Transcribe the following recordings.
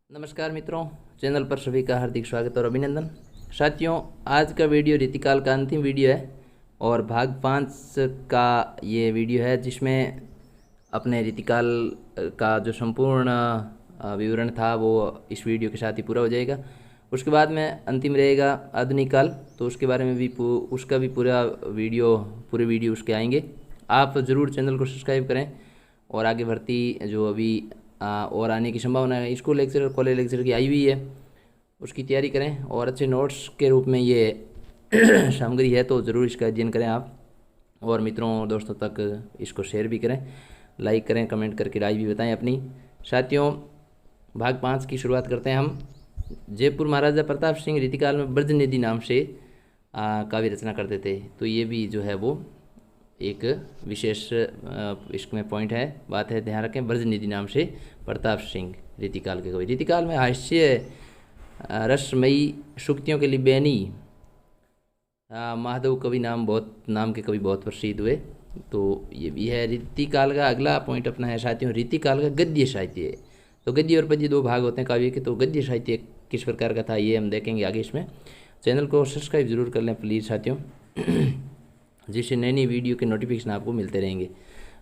नमस्कार मित्रों, चैनल पर सभी का हार्दिक स्वागत और अभिनंदन। साथियों, आज का वीडियो रीतिकाल का अंतिम वीडियो है और भाग 5 का ये वीडियो है, जिसमें अपने रीतिकाल का जो संपूर्ण विवरण था वो इस वीडियो के साथ ही पूरा हो जाएगा। उसके बाद में अंतिम रहेगा आधुनिक काल, तो उसके बारे में भी उसका भी पूरे वीडियो उसके आएंगे। आप ज़रूर चैनल को सब्सक्राइब करें और आगे भर्ती जो अभी और आने की संभावना है, स्कूल लेक्चर कॉलेज लेक्चर की आई हुई है, उसकी तैयारी करें और अच्छे नोट्स के रूप में ये सामग्री है, तो ज़रूर इसका अध्ययन करें आप और मित्रों दोस्तों तक इसको शेयर भी करें, लाइक करें, कमेंट करके राय भी बताएं अपनी। साथियों, भाग 5 की शुरुआत करते हैं हम। जयपुर महाराजा प्रताप सिंह रीतिकाल में ब्रजनिधि नाम से काव्य रचना करते थे, तो ये भी जो है वो एक विशेष इसमें पॉइंट है, बात है, ध्यान रखें। ब्रजनिधि नाम से प्रताप सिंह रीतिकाल के कवि। रीतिकाल में हास्य रसमयी सूक्तियों के लिए बेनी महादेव कवि नाम के कवि बहुत प्रसिद्ध हुए, तो ये भी है। रीतिकाल का अगला पॉइंट अपना है साथियों, रीतिकाल का गद्य साहित्य। तो गद्य और पद्य दो भाग होते हैं काव्य के, तो गद्य साहित्य किस प्रकार का था ये हम देखेंगे आगे इसमें। चैनल को सब्सक्राइब जरूर कर लें प्लीज़ साथियों, जिससे नई नई वीडियो के नोटिफिकेशन आपको मिलते रहेंगे।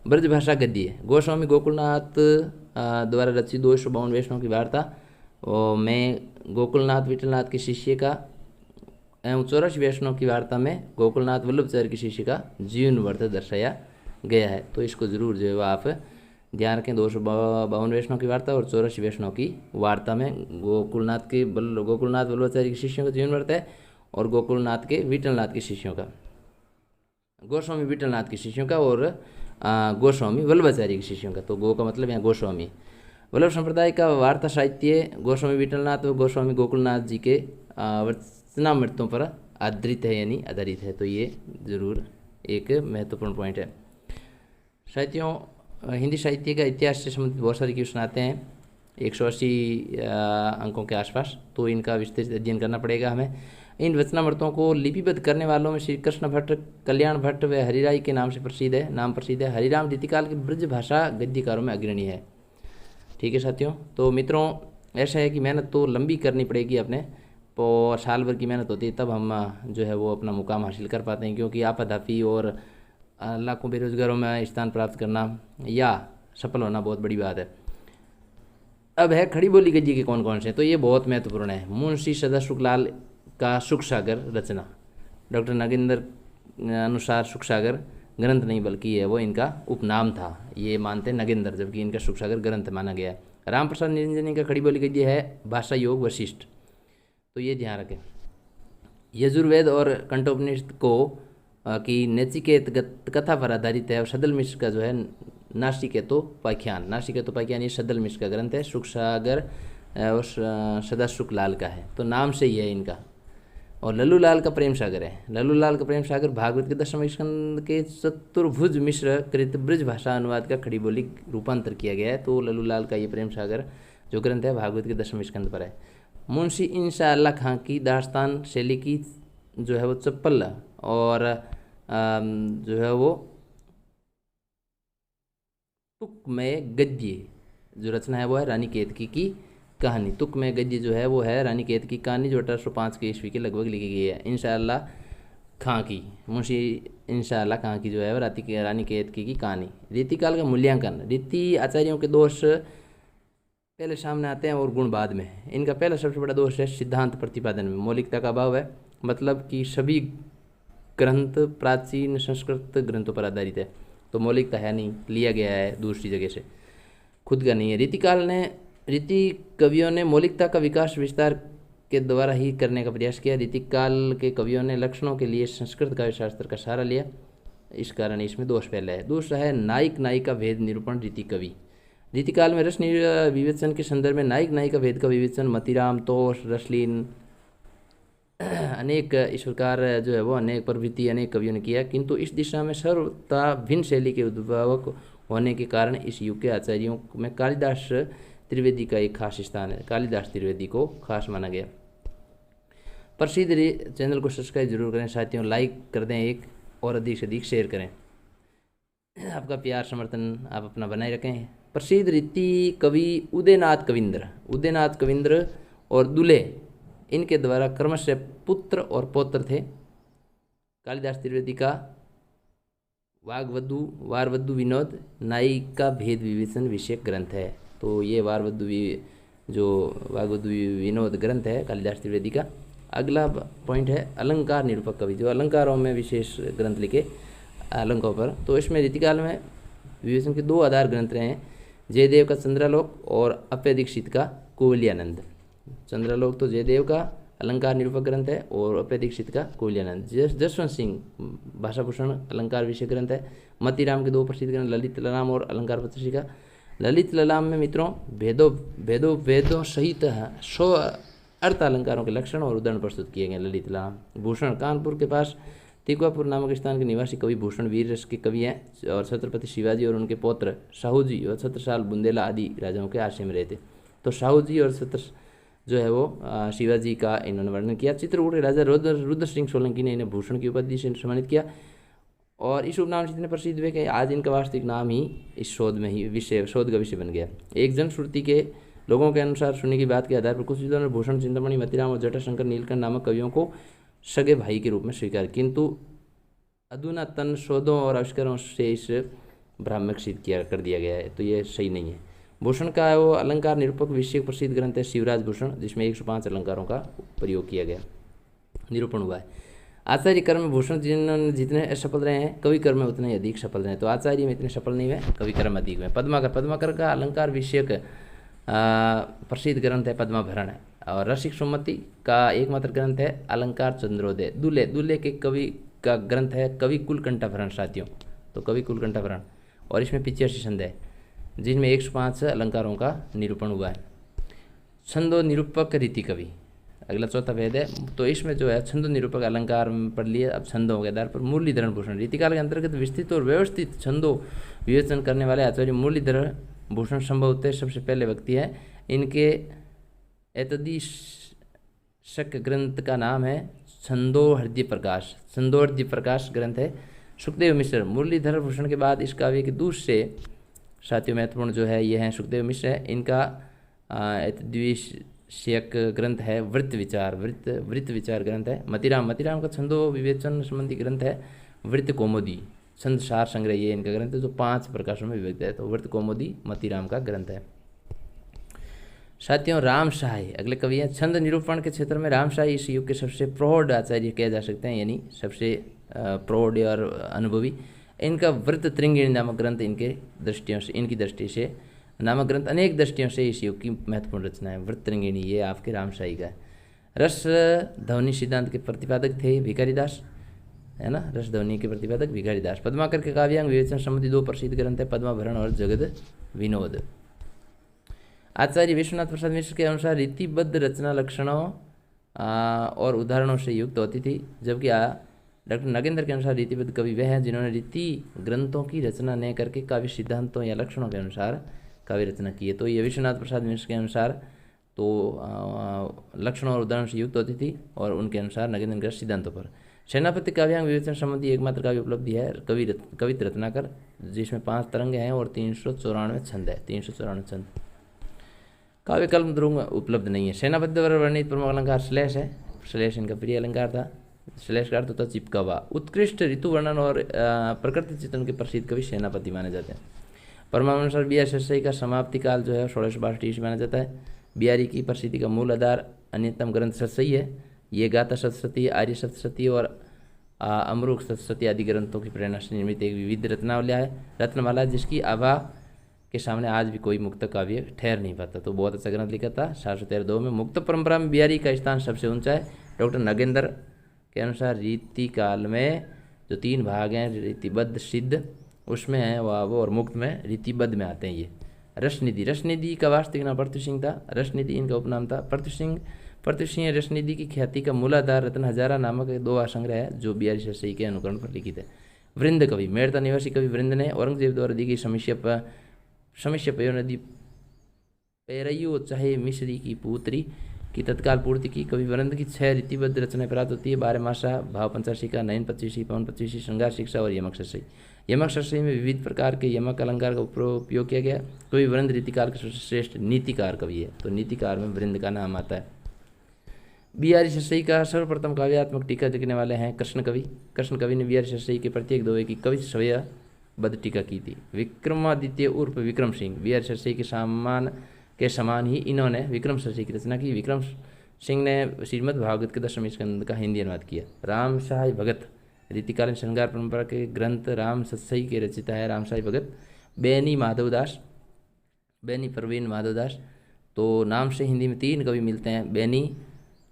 ब्रजभाषा गद्य गोस्वामी गोकुलनाथ द्वारा रचित 252 वैष्णव की वार्ता और मैं गोकुलनाथ विठलनाथ के शिष्य का एवं 84 वैष्णव की वार्ता में गोकुलनाथ वल्लभाचार्य के शिष्य का जीवन व्रत दर्शाया गया है, तो इसको जरूर जो है आप ध्यान रखें। 252 वैष्णव की वार्ता और 84 वैष्णव की वार्ता में गोकुलनाथ वल्लभाचार्य के शिष्यों का जीवन व्रत है और गोकुलनाथ के विठलनाथ के शिष्यों का, गोस्वामी विठलनाथ के शिष्यों का और गोस्वामी वल्लभाचार्य के शिष्यों का। तो गो का मतलब यहाँ गोस्वामी वल्लभ संप्रदाय का वार्ता साहित्य गोस्वामी विठलनाथ व गोस्वामी गोकुलनाथ जी के वचनामृतों पर आधारित है, यानी आधारित है, तो ये जरूर एक महत्वपूर्ण पॉइंट है। साहित्यों, हिंदी साहित्य का इतिहास से संबंधित बहुत सारे क्वेश्चन आते हैं 180 अंकों के आसपास, तो इनका विस्तृत अध्ययन करना पड़ेगा हमें। इन वचनामृतों को लिपिबद्ध करने वालों में श्री कृष्ण भट्ट, कल्याण भट्ट व हरिराय के नाम प्रसिद्ध है। हरिराम रीतिकाल के ब्रज भाषा गद्यकारों में अग्रणी है। ठीक है साथियों, तो मित्रों ऐसा है कि मेहनत तो लंबी करनी पड़ेगी अपने, तो साल भर की मेहनत होती है, तब हम जो है वो अपना मुकाम हासिल कर पाते हैं, क्योंकि आपाधापी और लाखों बेरोजगारों में स्थान प्राप्त करना या सफल होना बहुत बड़ी बात है। अब है खड़ी बोली गद्य के कौन कौन से, तो ये बहुत महत्वपूर्ण है। मुंशी सदा शुक्लाल का सुख सागर रचना, डॉक्टर नागेंद्र अनुसार सुख सागर ग्रंथ नहीं बल्कि है वो इनका उपनाम था, ये मानते हैं नगेंद्र, जबकि इनका सुख सागर ग्रंथ माना गया है। राम प्रसाद निरंजनी का खड़ी बोली गद्य है भाषा योग वशिष्ठ, तो ये ध्यान रखें। यजुर्वेद और कंठोपनिषद को की नचिकेत कथा पर आधारित है और सदल मिश्र का जो है नासिकेतोपाख्यान ये सदल मिश्र का ग्रंथ है। सुख सागर और सदा शुक्लाल का है, तो नाम से ही है इनका। और लल्लू लाल का प्रेम सागर है। लल्लू लाल का प्रेम सागर भागवत के 10वें स्कंद के चतुर्भुज मिश्र कृत ब्रज भाषा अनुवाद का खड़ी बोली रूपांतर किया गया है, तो लल्लू लाल का ये प्रेम सागर जो ग्रंथ है भागवत के 10वें स्कंद पर है। मुंशी इंशाअल्लाह खां की दास्तान शैली की जो है वो चप्पल और जो है वो तुक में गद्य जो रचना है वो है रानी केतकी की कहानी। तुक में गद्य जो है वो है रानी केतकी की कहानी, जो 1805 के ईस्वी के लगभग लिखी गई है। इंशाअल्लाह खां की, मुंशी इंशाअल्लाह खां की जो है रानी केतकी की कहानी। रीतिकाल का मूल्यांकन, रीति आचार्यों के दोष पहले सामने आते हैं और गुण बाद में। इनका पहला सबसे बड़ा दोष है सिद्धांत प्रतिपादन में मौलिकता का अभाव है, मतलब कि सभी ग्रंथ प्राचीन संस्कृत ग्रंथों पर आधारित है, तो मौलिकता है नहीं, लिया गया है दूसरी जगह से, खुद का नहीं है। रीति कवियों ने मौलिकता का विकास विस्तार के द्वारा ही करने का प्रयास किया। रीतिकाल के कवियों ने लक्षणों के लिए संस्कृत काव्य शास्त्र का सहारा लिया, इस कारण इसमें दोष पहला है। दूसरा है नायक नायिका भेद निरूपण रीति कवि। रीतिकाल में रस विवेचन के संदर्भ में नायक नायिका भेद का विवेचन मतीराम, तोष, रसलीन अनेक इस प्रकार जो है वो अनेक प्रवृत्ति अनेक कवियों ने किया, किंतु इस दिशा में सर्वथा भिन्न शैली के उद्भावक होने के कारण इस युग के आचार्यों में कालिदास त्रिवेदी का एक खास स्थान है। कालिदास त्रिवेदी को खास माना गया। प्रसिद्ध चैनल को सब्सक्राइब जरूर करें साथियों, लाइक कर दें एक और अधिक से अधिक शेयर करें। आपका प्यार समर्थन आप अपना बनाए रखें। प्रसिद्ध रीति कवि उदयनाथ कविंद्र और दुले इनके द्वारा क्रमशः पुत्र और पौत्र थे। कालिदास त्रिवेदी का वारवधु विनोद नायिका भेद विवेचन विषयक ग्रंथ है। तो ये वारवधु विनोद ग्रंथ है कालिदास त्रिवेदी का। अगला पॉइंट है अलंकार निरूपक कवि, जो अलंकारों में विशेष ग्रंथ लिखे अलंकारों पर। तो इसमें रीतिकाल में विवेचन के 2 आधार ग्रंथ रहे हैं, जयदेव का चंद्रालोक और अप्य दीक्षित का कोवल्यानंद। चंद्रालोक तो जयदेव का अलंकार निरूपक ग्रंथ है और अप्य दीक्षित का कोवल्यानंद। जसवंत सिंह भाषाभूषण अलंकार विषय ग्रंथ है। मतीराम के 2 प्रसिद्ध ग्रंथ ललित ललाम और अलंकार पत्रिका। ललित ललाम में मित्रों वेदों सहित 100 अर्थ अलंकारों के लक्षण और उदाहरण प्रस्तुत किए गए। ललित ललाम। भूषण कानपुर के पास तिकवापुर नामक स्थान के निवासी कवि भूषण वीर रस के कवि हैं और छत्रपति शिवाजी और उनके पौत्र साहूजी और छत्रसाल बुंदेला आदि राजाओं के आश्रय में रहते। तो साहूजी और जो है वो शिवाजी का इन्होंने वर्णन किया। चित्रकूट के राजा रुद्र सिंह सोलंकी ने इन्हें भूषण की उपाधि से सम्मानित किया और इस उपनाम से इतने प्रसिद्ध हुए कि आज इनका वास्तविक नाम ही इस शोध का विषय बन गया। एक जनश्रुति के लोगों के अनुसार सुनने की बात के आधार पर कुछ विद्वानों ने भूषण, चिंतामणि, मतीराम और जटाशंकर नीलकंठ नामक कवियों को सगे भाई के रूप में स्वीकार, किंतु अधुनातन शोधों और आविष्कारों से इस भ्रामक सिद्ध कर दिया गया है। तो ये सही नहीं है। भूषण का वो अलंकार निरूपक विषय प्रसिद्ध ग्रंथ है शिवराज भूषण, जिसमें 105 अलंकारों का प्रयोग किया गया, निरूपण हुआ है। आचार्य कर्म भूषण जितने सफल रहे हैं, कवि कर्म में उतने ही अधिक सफल रहे हैं। तो आचार्य में इतने सफल नहीं हुए, कवि कर्म अधिक हुए। पद्माकर का अलंकार विषयक प्रसिद्ध ग्रंथ है पद्माभरण है। और रसिक सुमति का एकमात्र ग्रंथ है अलंकार चंद्रोदय। दुले के कवि का ग्रंथ है कवि कुलकंठाभरण साथियों। तो कवि कुलकंठाभरण और इसमें 85 छंद है, जिनमें 105 अलंकारों का निरूपण हुआ है। छंदो निरूपक रीति कवि अगला चौथा भेद है। तो इसमें जो है छंदो निरूपक अलंकार पढ़ लिए। अब छंदों के आधार पर मुरलीधर भूषण रीतिकाल के अंतर्गत विस्तृत और व्यवस्थित छंदों विवेचन करने वाले आचार्य मुरलीधर भूषण संभवतः सबसे पहले व्यक्ति है। इनके एतदीशक ग्रंथ का नाम है छंदोहृदय प्रकाश ग्रंथ है। सुखदेव मिश्र मुरलीधर भूषण के बाद इस काव्य के दूसरे साथियों महत्वपूर्ण जो है ये हैं सुखदेव मिश्र है। इनका एतद्विषयक ग्रंथ है वृत्त विचार ग्रंथ है। मतीराम का छंदो विवेचन संबंधी ग्रंथ है वृत्त कौमुदी। छंद सार संग्रह ये इनका ग्रंथ है जो 5 प्रकाशों में विभक्त है। तो वृत्त कौमुदी मतीराम का ग्रंथ है। साथियों राम शाही अगले कवि हैं। छंद निरूपण के क्षेत्र में राम शाही इस युग के सबसे प्रौढ़ आचार्य कहे जा सकते हैं, यानी सबसे प्रौढ़ और अनुभवी। इनका वृत्त त्रिंगिणी नामक ग्रंथ इनकी दृष्टि से नामक ग्रंथ अनेक दृष्टियों से इस युग की महत्वपूर्ण रचना है। वृत्त त्रिंगिणी ये आपके राम शाही का है। रस ध्वनि सिद्धांत के प्रतिपादक थे भिखारीदास, है ना, रस ध्वनि के प्रतिपादक भिखारीदास। पद्माकर के काव्यांग विवेचन संबंधी 2 प्रसिद्ध ग्रंथ है पद्माभरण और जगद विनोद। आचार्य विश्वनाथ प्रसाद मिश्र के अनुसार रीतिबद्ध रचना लक्षणों और उदाहरणों से युक्त होती थी, जबकि डॉक्टर नगेंद्र के अनुसार रीतिबद्ध कवि वे हैं जिन्होंने रीति ग्रंथों की रचना न करके काव्य सिद्धांतों या लक्षणों के अनुसार काव्य रचना की है। तो ये विश्वनाथ प्रसाद मिश्र के अनुसार तो लक्षणों और उदाहरणों से युक्त होती थी और उनके अनुसार नगेंद्र के सिद्धांतों पर। सेनापति काव्यांग विवेचन संबंधी एकमात्र काव्य उपलब्धि है कवित रत्नाकर, जिसमें 5 तरंगे हैं और 394 छंद है। 394 छंद। काव्य कल्प ध्रुव उपलब्ध नहीं है। सेनापति द्वारा वर्णित प्रमुख अलंकार श्लेष है। श्लेष इनका प्रिय अलंकार था। श्लेष का अर्थ होता चिपका हुआ। उत्कृष्ट ऋतु वर्णन और प्रकृति चित्रण के प्रसिद्ध कवि सेनापति माने जाते हैं। परमानुसार बिहारी सरस्वती का समाप्ति काल जो है 1662 ईस्वी माना जाता है। बिहारी की प्रसिद्धि का मूल आधार अन्यतम ग्रंथ सरस्वती है। ये गाथा सप्तशती, आर्य सप्तशती और अमरूक सप्तशती आदि ग्रंथों की प्रेरणा से निर्मित एक विविध रत्नमाला जिसकी आभा के सामने आज भी कोई मुक्त काव्य ठहर नहीं पाता। तो बहुत अच्छा ग्रंथ लिखा था 713 में। मुक्त परंपरा में बिहारी का स्थान सबसे ऊंचा है। डॉक्टर नगेंद्र के अनुसार रीति काल में जो 3 भाग हैं रीतिबद्ध सिद्ध उसमें है वो और मुक्त में रीतिबद्ध में आते हैं ये। रसनिधि का वास्तविक नाम पृथ्वी सिंह था। रसनिधि इनका उपनाम था। पृथ्वी सिंह रसनिधि की ख्याति का मूलाधार रत्न हजारा नामक 2 संग्रह है जो बिहारी सरस्वती के अनुकरण पर लिखित है। वृंद कवि मेड़ता निवासी कवि वृंद ने औरंगजेब द्वारा दी गई समस्या पयो नदी पैरयू चाहे मिश्री की पुत्री की तत्काल पूर्ति की। कवि वृंद की 6 रीतिबद्ध रचनाएं प्राप्त होती है। 12 मासा, भाव पंचाशी का, नयन 25, पवन 25, श्रृंगार शिक्षा और यमक सही। यमक षष्ठी में विविध प्रकार के यमक अलंकार का उपयोग किया गया। कवि वृंद रीतिकाल के सबसे श्रेष्ठ नीतिकार कवि है, तो नीतिकार में वृंद का नाम आता है। बिहारी शस्यी का सर्वप्रथम काव्यात्मक टीका लिखने वाले हैं कृष्ण कवि। कृष्ण कवि ने बिहारी शस्यी के प्रत्येक दोहे की कवि श्रेयबद्ध टीका की थी। विक्रमादित्य उर्फ विक्रम सिंह बिहारी शस्यी के समान ही इन्होंने विक्रम शस्यी की रचना की। विक्रम सिंह ने श्रीमद् भागवत के 10वें स्कंद का हिंदी अनुवाद किया। राम सहाय भगत रीतिकालीन श्रृंगार परंपरा के ग्रंथ राम सत्सई के रचिता है राम सहाय भगत। बेनी प्रवीण माधवदास, तो नाम से हिंदी में 3 कवि मिलते हैं, बेनी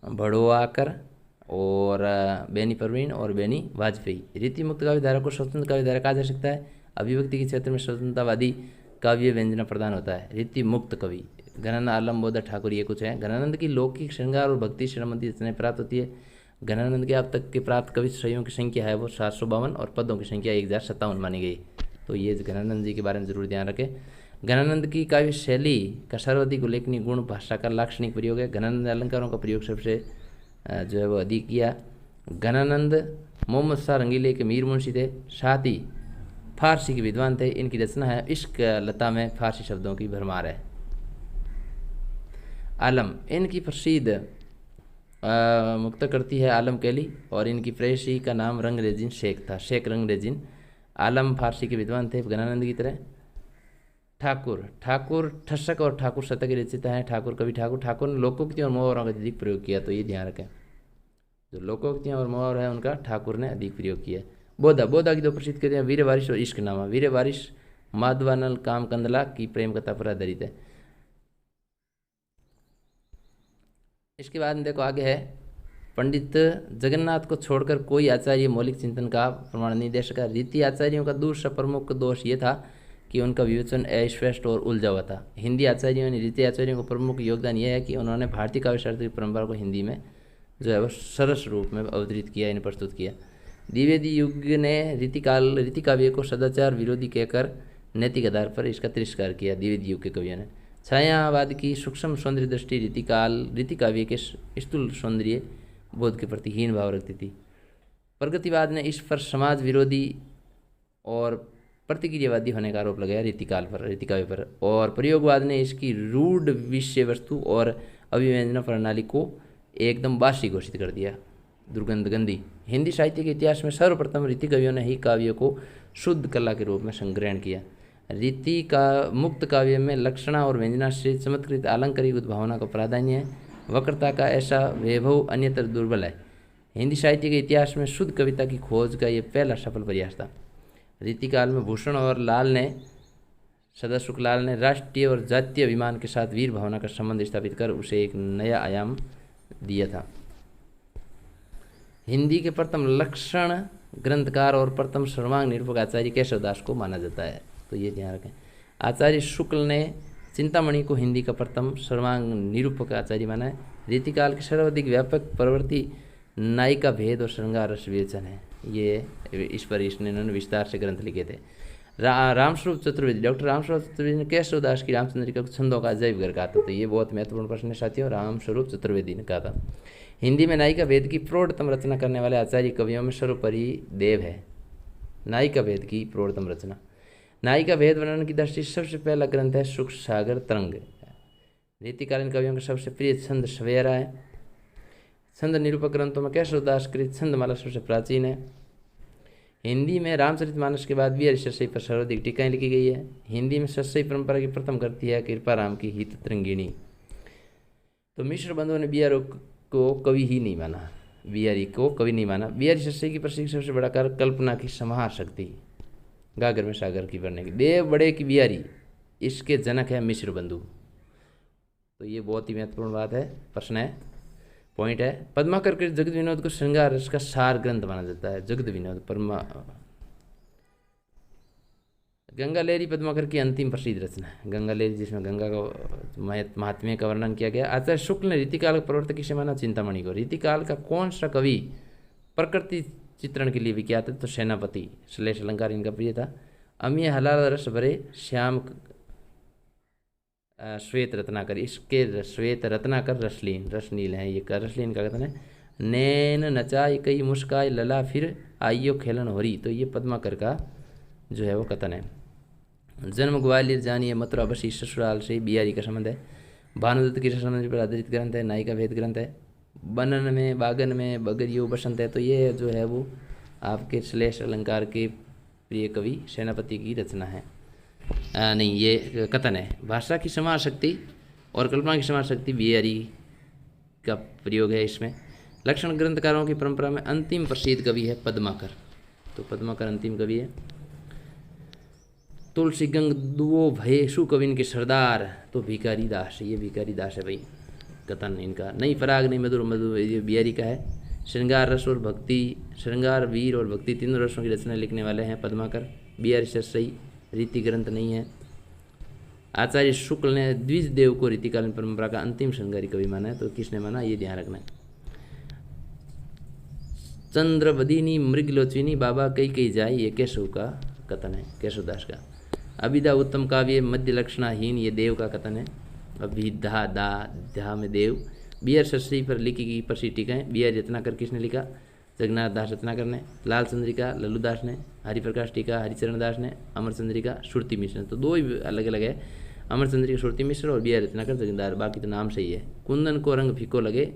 भड़ोआकर और बेनी प्रवीण और बेनी वाजपेयी। रीति मुक्त काव्य धारा को स्वतंत्र काव्य धारा कहा जा सकता है। अभिव्यक्ति के क्षेत्र में स्वतंत्रतावादी काव्य व्यंजना प्रदान होता है। रीति मुक्त कवि घनानंद आलम बोधा ठाकुर, ये कुछ है। घनानंद की लौकिक श्रृंगार और भक्ति संबंधी रचनाएं प्राप्त होती है। घनानंद के अब तक के प्राप्त कवि श्रेयों की संख्या है वो 752 और पदों की संख्या 1057 मानी गई। तो ये घनानंद जी के बारे में जरूर ध्यान रखें। घनानंद की काव्य शैली का सर्वाधिक उल्लेखनीय गुण भाषा का लाक्षणिक प्रयोग है। घनानंद अलंकारों का प्रयोग सबसे जो है वो अधिक किया। घनानंद मोहम्मद शाह रंगीले के मीर मुंशी थे, साथ ही फारसी के विद्वान थे। इनकी रचना है इश्क लता में फारसी शब्दों की भरमार है। आलम, इनकी प्रसिद्ध मुक्त करती है आलम कैली और इनकी प्रेयसी का नाम रंगरेजिन शेख था, शेख रंगरेजिन। आलम फारसी के विद्वान थे घनानंद की तरह। ठाकुर ठसक और ठाकुर शतक की रचिता है। ठाकुर ने लोकोक्तियों और मुहावरों का अधिक प्रयोग किया, तो ये ध्यान रखें। जो लोकोक्तियाँ और मुहावर है उनका ठाकुर ने अधिक प्रयोग किया। बोधा की 2 प्रसिद्ध कृतियाँ वीर वारिश और इश्कनामा। वीर वारिश माधवानल काम कंदला की प्रेम कथा पर आधारित है। इसके बाद में देखो आगे है, पंडित जगन्नाथ को छोड़कर कोई आचार्य मौलिक चिंतन का प्रमाण नहीं दे सका। रीति आचार्यों का दूसरा प्रमुख दोष ये था कि उनका विवेचन अस्पष्ट और उलझा हुआ था। हिंदी आचार्यों ने रीति आचार्यों का प्रमुख योगदान यह है कि उन्होंने भारतीय काव्य शास्त्र की परंपरा को हिंदी में जो है वह सरस रूप में अवतरित किया, इन्हें प्रस्तुत किया। द्विवेदी युग ने रीति काव्य को सदाचार विरोधी कहकर नैतिक आधार पर इसका तिरस्कार किया। द्विवेदी युग के कवियों ने छायावाद की सूक्ष्म सौंदर्य दृष्टि रीति काव्य के स्थूल सौंदर्य बोध के प्रति हीन भाव रखती थी। प्रगतिवाद ने इस पर समाज विरोधी और प्रतिक्रियावादी होने का आरोप लगाया रीति काव्य पर, और प्रयोगवाद ने इसकी रूढ़ विषय वस्तु और अभिव्यंजना प्रणाली को एकदम बासी घोषित कर दिया, दुर्गंध गंदी। हिंदी साहित्य के इतिहास में सर्वप्रथम रीति कवियों ने ही काव्य को शुद्ध कला के रूप में संग्रहण किया। रीति का मुक्त काव्य में लक्षणा और व्यंजना से चमत्कृत आलंकारिक उद्भावना का प्राधान्य है। वक्रता का ऐसा वैभव अन्यत्र दुर्बल है। हिंदी साहित्य के इतिहास में शुद्ध कविता की खोज का यह पहला सफल प्रयास था। रीतिकाल में भूषण और सदाशुक लाल ने राष्ट्रीय और जातीय अभिमान के साथ वीर भावना का संबंध स्थापित कर उसे एक नया आयाम दिया था। हिंदी के प्रथम लक्षण ग्रंथकार और प्रथम सर्वांग निरूपक आचार्य केशवदास को माना जाता है, तो ये ध्यान रखें। आचार्य शुक्ल ने चिंतामणि को हिंदी का प्रथम सर्वांग निरूपक आचार्य माना है। रीतिकाल की सर्वाधिक व्यापक प्रवृत्ति नायिका भेद और श्रृंगार रस विवेचन है। ये इस पर इन्होंने विस्तार से ग्रंथ लिखे थे। रामस्वरूप चतुर्वेदी, डॉक्टर रामस्वरूप चतुर्वेदी ने केशवदास की रामचंद्रिका को छंदों का अजैब घर कहा था, तो ये बहुत महत्वपूर्ण प्रश्न है साथियों। रामस्वरूप चतुर्वेदी ने कहा था। हिंदी में नायिका भेद की प्रौढ़तम रचना करने वाले आचार्य कवियों में सर्वोपरि देव है। नायिका भेद की प्रौढ़तम रचना, नायिका भेद वर्णन की दृष्टि से सबसे पहला ग्रंथ है सुख सागर तरंग। रीतिकालीन कवियों का सबसे प्रिय छंद सवेरा है। छंद निरूपक ग्रंथों में केशवदास कृत छंदमाला सबसे प्राचीन है। हिंदी में रामचरितमानस के बाद बिहारी शस्यी पर सर्वाधिक टीकाएं लिखी गई है। हिंदी में शस्यी परंपरा की प्रथम कृति है कृपाराम की हित तरंगिणी। तो मिश्र बंधुओं ने बिहारी को कवि ही नहीं माना, बिहारी को कवि नहीं माना। बिहारी शस्यी की प्रसिद्ध सबसे बड़ा कार्य कल्पना की समाहार शक्ति, गागर में सागर की भरने की। देव बड़े की बिहारी, इसके जनक है मिश्र बंधु। तो ये बहुत ही महत्वपूर्ण बात है, प्रश्न है, पॉइंट है। पद्माकर के जगत विनोद को श्रृंगार रस का सार ग्रंथ माना जाता है। जगत विनोद गंगा लहरी पद्माकर की अंतिम प्रसिद्ध रचना है गंगा लहरी, जिसमें गंगा का महात्म्य का वर्णन किया गया। आचार्य शुक्ल ने रीतिकाल का प्रवर्तक किसे माना? चिंतामणि को। रीतिकाल का कौन सा कवि प्रकृति चित्रण के लिए विख्यात है? तो सेनापति। श्लेष अलंकार इनका प्रिय था। अमीय हलाल रस भरे श्याम श्वेत रत्नाकर, इसके श्वेत रत्नाकर रसलीन, रसनील है ये। रसलीन का कथन है नैन नचाई कई मुस्काई लला फिर आइयो खेलन होरी। तो ये पद्माकर का जो है वो कथन है। जन्म ग्वालियर जानिए मथुरा बसी ससुराल से बिहारी का संबंध है। भानुदत्त की संबंध पर आधारित ग्रंथ है, नायिका भेद ग्रंथ है। बनन में बागन में बगरियो बसंत है, तो ये जो है वो आपके श्लेष अलंकार के प्रिय कवि सेनापति की रचना है। नहीं, ये कथन है। भाषा की समाज शक्ति और कल्पना की समाज शक्ति बिहारी का प्रयोग है इसमें। लक्षण ग्रंथकारों की परंपरा में अंतिम प्रसिद्ध कवि है पद्माकर, तो पद्माकर अंतिम कवि है। तुलसी गंग दुओ भये सु कविन के सरदार, तो भिखारी दास, ये भिखारी दास है भाई कथन इनका। नहीं पराग नहीं मधुर मधुर, ये बिहारी का है। श्रृंगार रस और भक्ति, श्रृंगार वीर और भक्ति तीनों रसों की रचना लिखने वाले हैं पद्माकर। बिहारी से सही रीति ग्रंथ नहीं है। आचार्य शुक्ल ने द्विज देव को रीतिकालीन परंपरा का अंतिम श्रृंगारी कवि माना है, तो किसने माना ये ध्यान रखना है। चंद्रवदिनी मृगलोचिनी बाबा कई कई जाए, ये केशव का कथन है, केशवदास का। अभिधा उत्तम काव्य मध्य लक्षणाहीन, ये देव का कथन है। अभिधा दा ध्या में देव। बिहार शस्त्री पर लिखी गई प्रसिद्ध टीकाएं। बिहार रत्नाकर किसने लिखा? जगन्नाथ दास रत्नाकर ने। लाल चंद्रिका लल्लू दास ने। हरिप्रकाश टीका हरिचरण दास ने। अमर चंद्रिका श्रुति मिश्र, तो दो ही अलग अलग है, अमर चंद्रिका श्रुति मिश्र और बिहार रत्नाकर जगन्नाथ, बाकी तो नाम सही है। कुंदन को रंग फीको लगे,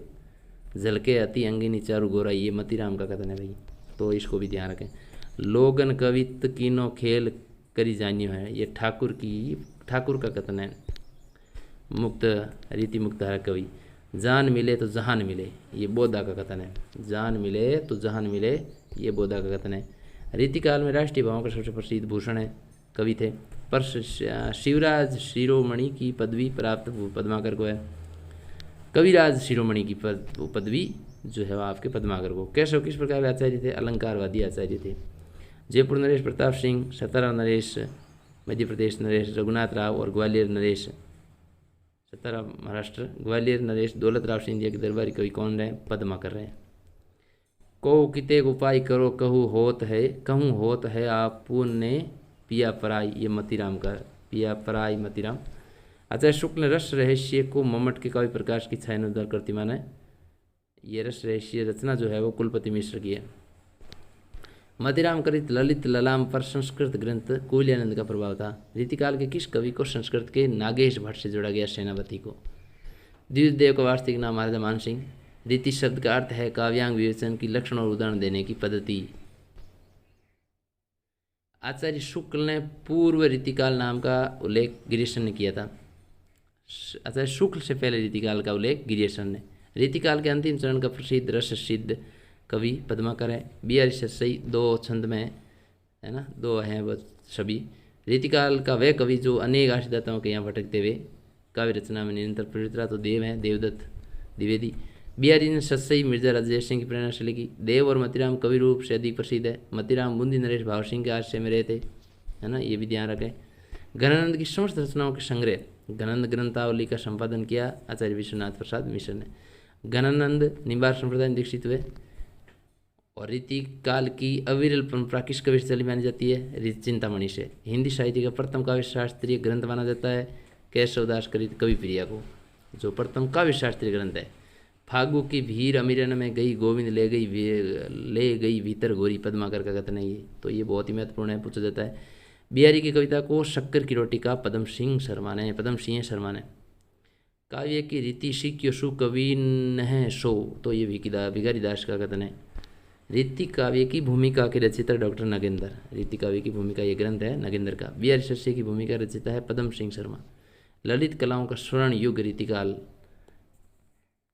झलके अति अंगिनी चारु गोरा, ये मतीराम का कथन है भाई, तो इसको भी ध्यान रखें। लोगन कवित कीनो खेल करी जानियो है, ये ठाकुर का कथन है, मुक्त रीति मुक्त है कवि। जान मिले तो जहान मिले, ये बोधा का कथन है। जान मिले तो जहान मिले, ये बोधा का कथन है। रीतिकाल में राष्ट्रीय भावों का सबसे प्रसिद्ध भूषण है कवि थे। पर शिवराज शिरोमणि की पदवी प्राप्त पद्माकर को है। कविराज शिरोमणि की पदवी जो है वो आपके पद्माकर को। केशव किस प्रकार के आचार्य थे? अलंकारवादी आचार्य थे। जयपुर नरेश प्रताप सिंह, सतारा नरेश, मध्य प्रदेश नरेश रघुनाथ राव और ग्वालियर नरेश, सतारा महाराष्ट्र, ग्वालियर नरेश दौलत राव सिंधिया के दरबारी कवि कौन रहे? पद्माकर रहे। को किते उपाय करो कहूँ होत है आपने पिया पराई, ये मतीराम का, पिया पराई मतीराम। आचार्य शुक्ल ने रस रहस्य को मम्मट के काव्य प्रकाश की छाया उद्धार करती माना है। ये रस रहस्य रचना जो है वो कुलपति मिश्र की है। मतीराम करित ललित ललाम पर संस्कृत ग्रंथ कोयलानंद का प्रभाव था। रीतिकाल के किस कवि को संस्कृत के नागेश भट्ट से जोड़ा गया? सेनापति को। द्विजदेव का वास्तविक नाम महाराजा मान सिंह। रीति शब्द का अर्थ है काव्यांग विवेचन की लक्षण और उदाहरण देने की पद्धति। आचार्य शुक्ल ने पूर्व रीतिकाल नाम का उल्लेख गिरीशन ने किया था। आचार्य शुक्ल से पहले रीतिकाल का उल्लेख गिरीशन ने। रीतिकाल के अंतिम चरण का प्रसिद्ध रस सिद्ध कवि पद्माकर है। बिहारी सही दो छंद में है ना, दो हैं वो सभी। रीतिकाल का वह कवि जो अनेक आशीदाताओं के यहाँ भटकते हुए काव्य रचना में निरंतर प्रवृत्त रहा, तो देव हैं देवदत्त द्विवेदी। बिहारी ने सत्सई मिर्जा राजेश सिंह की प्रेरणा से लिखी। देव और मतीराम कवि रूप से अधिक प्रसिद्ध है। मतीराम बूंदी नरेश भाव सिंह के आश्रय में रहते, है ना, ये भी ध्यान रखें। घनानंद की समस्त रचनाओं के संग्रह घनानंद ग्रंथावली का संपादन किया आचार्य विश्वनाथ प्रसाद मिश्र ने। घनानंद निम्बार संप्रदाय में दीक्षित हुए। और रीतिकाल की अविरल परंपरा किस कवि से चली मानी जाती है? चिंतामणि से। हिंदी साहित्य का प्रथम काव्य शास्त्रीय ग्रंथ माना जाता है केशवदास कवि प्रिया को, जो प्रथम काव्य शास्त्रीय ग्रंथ है। फागु की भीड़ अमीरन में गई गोविंद ले गई भीतर गोरी, पद्माकर का कथन है ये, तो ये बहुत ही महत्वपूर्ण है, पूछा जाता है। बिहारी की कविता को शक्कर की रोटी का पद्म सिंह शर्मा ने। काव्य की रीति सीख्यो सु कवि न सो, तो ये भिखारी दास का कथन है। रीति काव्य की भूमिका के रचिता डॉक्टर नगेंद्र। रीति काव्य की भूमिका ये ग्रंथ है नगेंद्र का। बिहारी शस्य की भूमिका रचिता है पद्म सिंह शर्मा। ललित कलाओं का स्वर्ण युग रीतिकाल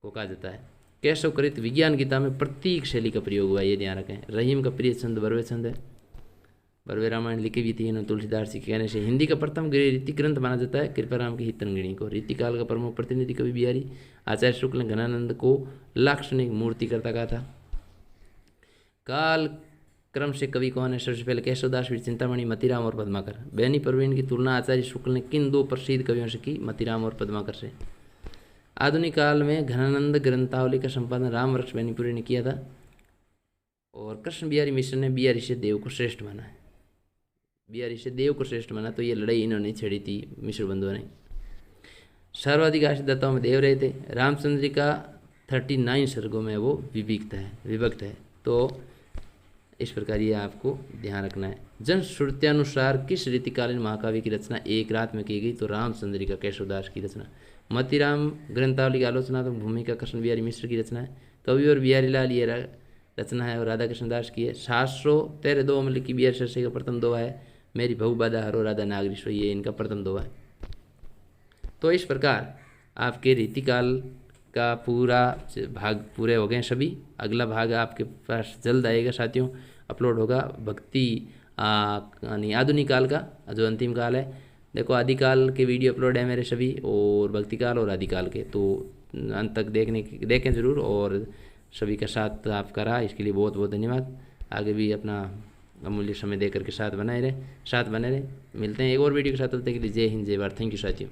को कहा जाता है। केशव कृत विज्ञान गीता में प्रतीक शैली का प्रयोग हुआ, ये ध्यान रखें। रहीम का प्रिय छंद बरवे छंद है। बरवे रामायण लिखी भी थी इन्होंने तुलसीदास जी के कहने से। हिंदी का प्रथम रीति ग्रंथ माना जाता है कृपाराम की हितनगिणी को। रीतिकाल का प्रमुख प्रतिनिधि कवि बिहारी। आचार्य शुक्ल ने घनानंद को लाक्षणिक मूर्तिकर्ता कहा था। काल क्रम से कवि कौन है? सबसे पहले केशवदास, फिर चिंतामणि, मतीराम और पद्माकर। बैनी परवीन की तुलना आचार्य शुक्ल ने किन दो प्रसिद्ध कवियों से की? मतीराम और पद्माकर से। आधुनिक काल में घनानंद ग्रंथावली का संपादन रामवृक्ष बैनीपुरी ने किया था और कृष्ण बिहारी मिश्र ने बिहारी से देव को श्रेष्ठ माना है। बिहारी से देव को श्रेष्ठ माना, तो ये लड़ाई इन्होंने छेड़ी थी मिश्र बंधुओं ने। सर्वाधिक आशीदाताओं में देव रहे थे। रामचंद्र का 39 सर्गों में वो विभक्त है। तो इस प्रकार ये आपको ध्यान रखना है। जनश्रुत्यानुसार किस रीतिकालीन महाकाव्य की रचना एक रात में की गई? तो रामचंद्रिका केशवदास की रचना। मतीराम ग्रंथावली की आलोचना तो भूमिका कृष्ण बिहारी मिश्र की रचना है। कवि और बिहारी लाल ये रचना है और राधा कृष्ण दास की है। शास्त्रों तेरे दो अमल की बिहार सरसे का प्रथम दोहा है। मेरी बहु बाधा हरो राधा नागरीश्वर, ये इनका प्रथम दोहा है। तो इस प्रकार आपके रीतिकाल का पूरा भाग पूरे हो गए सभी। अगला भाग आपके पास जल्द आएगा साथियों, अपलोड होगा भक्ति यानी आधुनिक काल का जो अंतिम काल है। देखो आदिकाल के वीडियो अपलोड है मेरे सभी, और भक्ति काल और आदिकाल के, तो अंत तक देखें ज़रूर। और सभी का साथ आपका रहा, इसके लिए बहुत बहुत धन्यवाद। आगे भी अपना अमूल्य समय देकर के साथ बने रहे। मिलते हैं एक और वीडियो के साथ, तब तक के लिए जय हिंद जय भारत। थैंक यू साथियों।